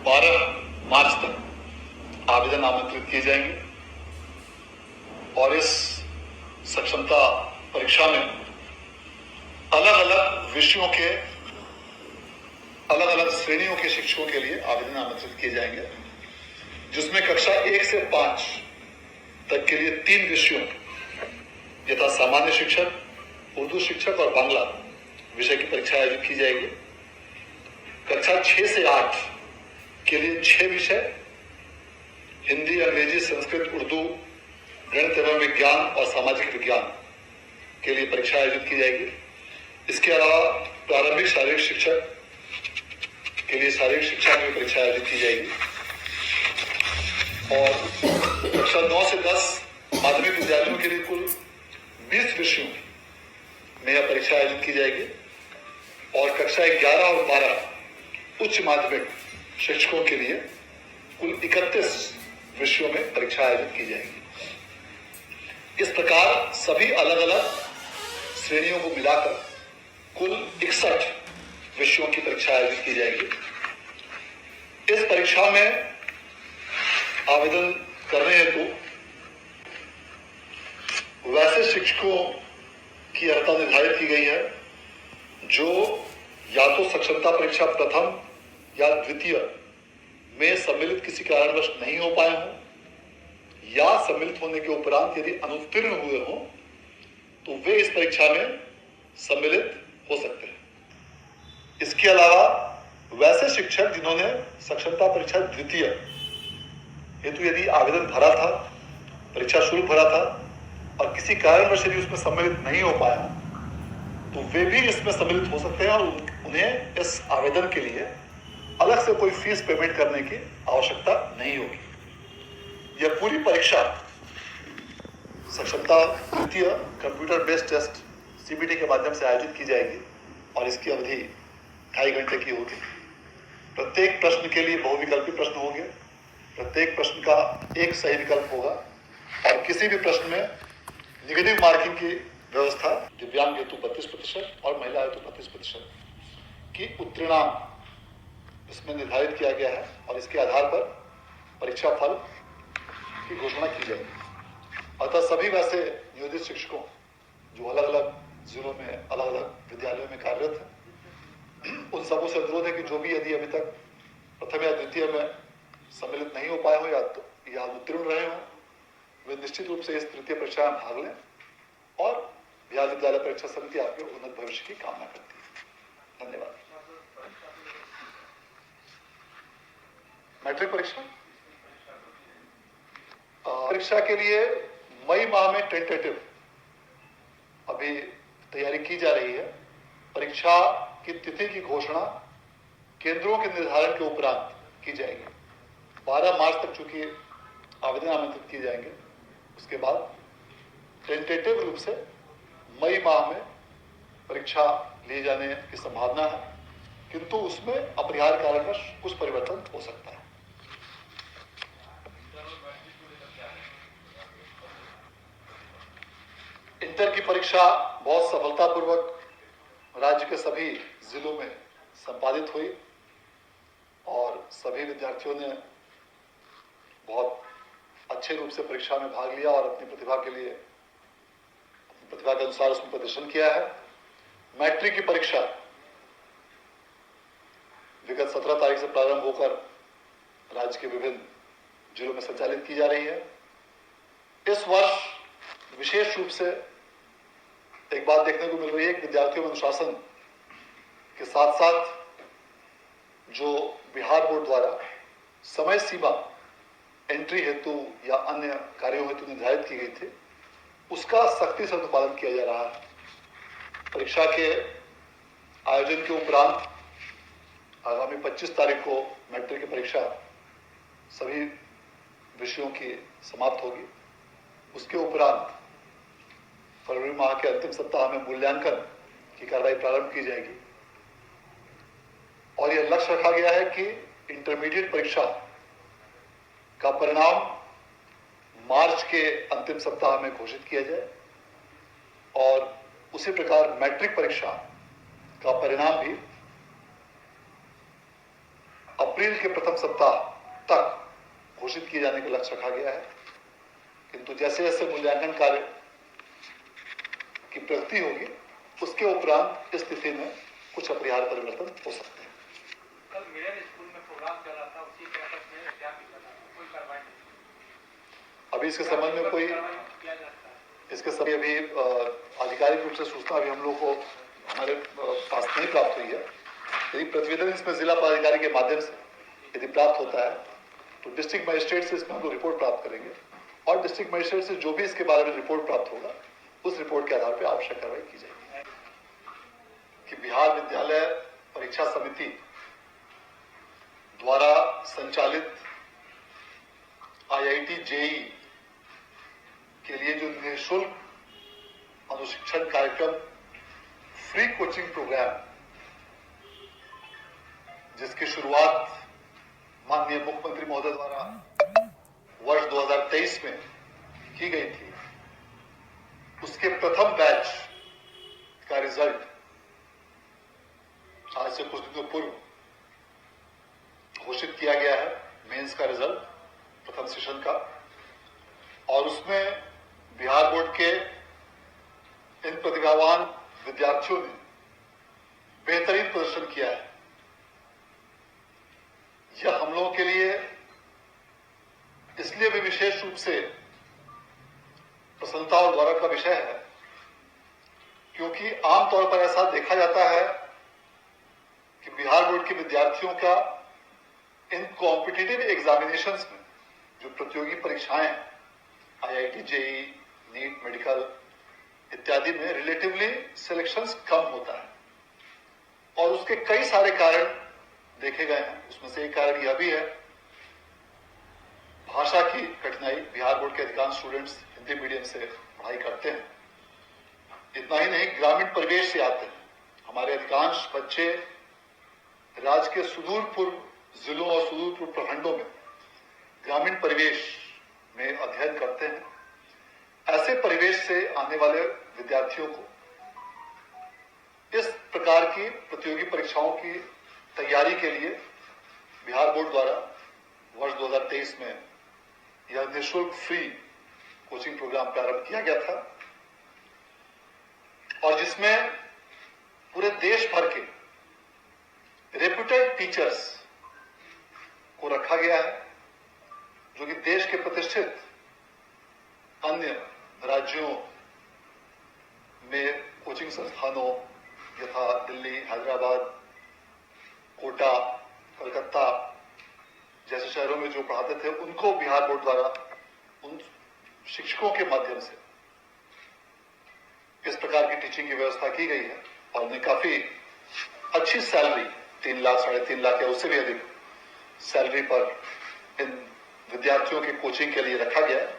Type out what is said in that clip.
12 मार्च तक आवेदन आमंत्रित किए जाएंगे और इस सक्षमता परीक्षा में अलग अलग विषयों के अलग अलग श्रेणियों के शिक्षकों के लिए आवेदन आमंत्रित किए जाएंगे, जिसमें कक्षा 1 से 5 तक के लिए 3 विषयों यथा सामान्य शिक्षक, उर्दू शिक्षक और बांग्ला विषय की परीक्षा आयोजित की जाएगी। कक्षा 6 से 8 के लिए 6 विषय हिंदी, अंग्रेजी, संस्कृत, उर्दू, गणित एवं विज्ञान और सामाजिक विज्ञान के लिए परीक्षा आयोजित की जाएगी। इसके अलावा प्रारंभिक शारीरिक शिक्षक के लिए शारीरिक शिक्षा की परीक्षा आयोजित की जाएगी और कक्षा 9 से 10 माध्यमिक विद्यालयों के लिए कुल 20 विषयों में यह परीक्षा आयोजित की जाएगी और कक्षा 11 और 12 उच्च माध्यमिक शिक्षकों के लिए कुल 31 विषयों में परीक्षा आयोजित की जाएगी। इस प्रकार सभी अलग अलग श्रेणियों को मिलाकर कुल 61 विषयों की परीक्षा आयोजित की जाएगी। इस परीक्षा में आवेदन करने हेतु वैसे शिक्षकों की अर्हता निर्धारित की गई है जो या तो सक्षमता परीक्षा प्रथम या द्वितीय में सम्मिलित किसी कारणवश नहीं हो पाए हों या सम्मिलित होने के उपरांत यदि अनुत्तीर्ण हुए हों तो वे इस परीक्षा में सम्मिलित हो सकते हैं। इसके अलावा वैसे शिक्षक जिन्होंने सक्षमता परीक्षा द्वितीय हेतु यदि आवेदन भरा था, परीक्षा शुल्क भरा था और किसी कारणवश यदि उसमें सम्मिलित नहीं हो पाया तो वे भी इसमें सम्मिलित हो सकते हैं और उन्हें इस आवेदन के लिए अलग से कोई फीस पेमेंट करने की आवश्यकता नहीं होगी। यह पूरी परीक्षा सक्षमता द्वितीय कंप्यूटर बेस्ड टेस्ट सीबीटी के माध्यम से आयोजित की जाएगी और इसकी अवधि 2.5 घंटे की होगी। प्रत्येक प्रश्न के लिए बहुविकल्पी प्रश्न होंगे, प्रत्येक प्रश्न का एक सही विकल्प होगा और किसी भी प्रश्न में नेगेटिव मार्किंग की व्यवस्था दिव्यांग हेतु 32% और महिला हेतु 32% की उत्तीर्णांक इसमें निर्धारित किया गया है और इसके आधार पर परीक्षा फल की घोषणा की जाएगी। अतः सभी वैसे नियोजित शिक्षकों जो अलग अलग जिलों में अलग अलग विद्यालयों में कार्यरत हैं, उन सबों से अनुरोध है कि जो भी यदि अभी तक प्रथम या द्वितीय में सम्मिलित नहीं हो पाए हो या उत्तीर्ण रहे हो, वे निश्चित रूप से इस तृतीय परीक्षा में भाग लें और बिहार विद्यालय परीक्षा समिति आपके उन्नत भविष्य की कामना करती है। धन्यवाद। मैट्रिक परीक्षा के लिए मई माह में टेंटेटिव अभी तैयारी की जा रही है। परीक्षा की तिथि की घोषणा केंद्रों के निर्धारण के उपरांत की जाएगी। 12 मार्च तक चूंकि आवेदन आमंत्रित किए जाएंगे, उसके बाद टेंटेटिव रूप से मई माह में परीक्षा लिए जाने की संभावना है, किंतु उसमें अपरिहार्य कारणवश कुछ परिवर्तन हो सकता है। इंटर की परीक्षा बहुत सफलतापूर्वक राज्य के सभी जिलों में संपादित हुई और सभी विद्यार्थियों ने बहुत अच्छे रूप से परीक्षा में भाग लिया और अपनी प्रतिभा के अनुसार उसमें प्रदर्शन किया है। मैट्रिक की परीक्षा विगत 17 तारीख से प्रारंभ होकर राज्य के विभिन्न जिलों में संचालित की जा रही है। इस वर्ष विशेष रूप से एक बात देखने को मिल रही है कि विद्यार्थियों में अनुशासन के साथ साथ जो बिहार बोर्ड द्वारा समय सीमा एंट्री हेतु या अन्य कार्यों हेतु निर्धारित की गई थी, उसका सख्ती से अनुपालन किया जा रहा है। परीक्षा के आयोजन के उपरांत आगामी 25 तारीख को मैट्रिक की परीक्षा सभी विषयों की समाप्त होगी। उसके उपरांत फरवरी माह के अंतिम सप्ताह में मूल्यांकन की कार्रवाई प्रारंभ की जाएगी और यह लक्ष्य रखा गया है कि इंटरमीडिएट परीक्षा का परिणाम मार्च के अंतिम सप्ताह में घोषित किया जाए और उसी प्रकार मैट्रिक परीक्षा का परिणाम भी अप्रैल के प्रथम सप्ताह तक घोषित किए जाने का लक्ष्य रखा गया है। किंतु जैसे जैसे मूल्यांकन कार्य की प्रगति होगी उसके उपरांत इस स्थिति में कुछ अपरिहार्य परिवर्तन हो सकते हैं। कल मेरे स्कूल में प्रोग्राम चल रहा था, उसी कैंपस में एग्जाम भी चल रहा था, कोई कार्रवाई नहीं। अभी इसके संबंध में कोई इसके सभी अभी आधिकारिक रूप से सूचना अभी हम लोग को हमारे पास नहीं प्राप्त हुई है। यदि प्रतिवेदन इसमें जिला पदाधिकारी के माध्यम से यदि प्राप्त होता है तो डिस्ट्रिक्ट मजिस्ट्रेट से इसमें हम लोग रिपोर्ट प्राप्त करेंगे और डिस्ट्रिक्ट मजिस्ट्रेट से जो भी इसके बारे में रिपोर्ट प्राप्त होगा उस रिपोर्ट के आधार पर आवश्यक कार्रवाई की जाएगी। कि बिहार विद्यालय परीक्षा समिति द्वारा संचालित IIT JEE के लिए जो निःशुल्क अनुशिक्षण कार्यक्रम फ्री कोचिंग प्रोग्राम जिसकी शुरुआत माननीय मुख्यमंत्री महोदय द्वारा वर्ष 2023 में की गई थी, उसके प्रथम बैच का रिजल्ट आज से कुछ दिनों पूर्व घोषित किया गया है। मेंस का रिजल्ट प्रथम सेशन का, और उसमें बिहार बोर्ड के इन प्रतिभावान विद्यार्थियों ने बेहतरीन प्रदर्शन किया है। यह हम लोगों के लिए इसलिए भी विशेष रूप से प्रसन्नता और गौरव का विषय है क्योंकि आमतौर पर ऐसा देखा जाता है कि बिहार बोर्ड के विद्यार्थियों का इन कॉम्पिटिटिव एग्जामिनेशंस में जो प्रतियोगी परीक्षाएं हैं, IIT JEE, नीट, मेडिकल इत्यादि में रिलेटिवली सिलेक्शंस कम होता है और उसके कई सारे कारण देखे गए हैं। उसमें से एक कारण यह भी है भाषा की कठिनाई। बिहार बोर्ड के अधिकांश स्टूडेंट्स हिंदी मीडियम से पढ़ाई करते हैं। इतना ही नहीं, ग्रामीण परिवेश से आते हैं। हमारे अधिकांश बच्चे राज्य के सुदूर पूर्व जिलों और सुदूर पूर्व प्रखंडों में ग्रामीण परिवेश में अध्ययन करते हैं। ऐसे परिवेश से आने वाले विद्यार्थियों को इस प्रकार की प्रतियोगी परीक्षाओं की तैयारी के लिए बिहार बोर्ड द्वारा वर्ष 2023 में यह निःशुल्क फ्री कोचिंग प्रोग्राम प्रारंभ किया गया था और जिसमें पूरे देश भर के रेप्यूटेड टीचर्स को रखा गया है जो कि देश के प्रतिष्ठित अन्य राज्यों में कोचिंग संस्थानों यथा दिल्ली, हैदराबाद, कोटा, कलकत्ता जैसे शहरों में जो पढ़ाते थे उनको बिहार बोर्ड द्वारा उन शिक्षकों के माध्यम से इस प्रकार की टीचिंग की व्यवस्था की गई है और उन्हें काफी अच्छी सैलरी 3 लाख, 3.5 लाख या उससे भी अधिक सैलरी पर इन विद्यार्थियों की कोचिंग के लिए रखा गया है।